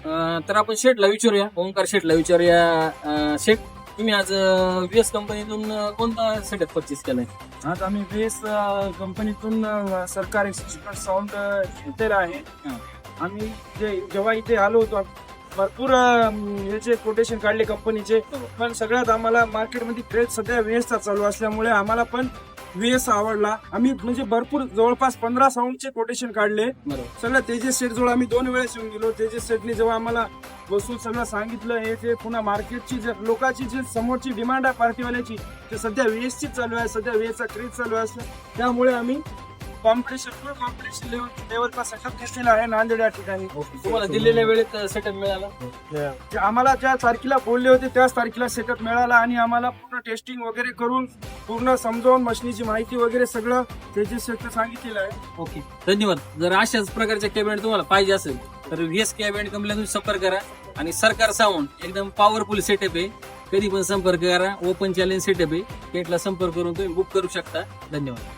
तर आपण शेठला विचारूया, ओंकार शेठला विचारूया. शेठ, तुम्ही आज व्हीएस कंपनीतून कोणता सेटअप परचेस केलाय? आज आम्ही वेस कंपनीतून सरकारी साऊंड घेतलेला आहे. आम्ही जेव्हा इथे आलो होतो भरपूर याचे कोटेशन काढले कंपनीचे, पण सगळ्यात आम्हाला मार्केटमध्ये क्रेज सध्या वेसचा चालू असल्यामुळे आम्हाला पण वेस आवडला. आम्ही म्हणजे भरपूर जवळपास 15 साऊंडचे कोटेशन काढले. बरोबर. सगळं तेजस सेट जवळ आम्ही 2 वेळेस येऊन गेलो. तेजस सेटने जेव्हा आम्हाला बसून सगळं सांगितलं हे ते, पुन्हा मार्केटची लोकांची जी समोरची डिमांड आहे पार्टीवाल्याची ते सध्या वेसची चालू आहे. सध्या वेसचा क्रेज चालू आहे, त्यामुळे आम्ही फुल कॉम्पिटिशन लेवलचा सेटअप घेतलेला आहे नांदेड या ठिकाणी. तुम्हाला दिलेल्या वेळेत सेटअप मिळाला? जे आम्हाला ज्या तारखेला बोलले होते त्याच तारखेला सेटअप मिळाला आणि आम्हाला पूर्ण टेस्टिंग वगैरे करून पूर्ण समजावून मशीनीची माहिती वगैरे सगळं तेजस सेटने सांगितलेलं आहे. ओके, धन्यवाद. जर अशाच प्रकारच्या कॅबिनेट तुम्हाला पाहिजे असेल तर व्हीएस कॅबिनेट कंपनीला तुम्ही संपर्क करा. आणि सरकार साऊंड एकदम पॉवरफुल सेटअप आहे, कधी पण संपर्क करा. ओपन चॅलेंज सेटअप आहे, केटला संपर्क करून तुम्ही बुक करू शकता. धन्यवाद.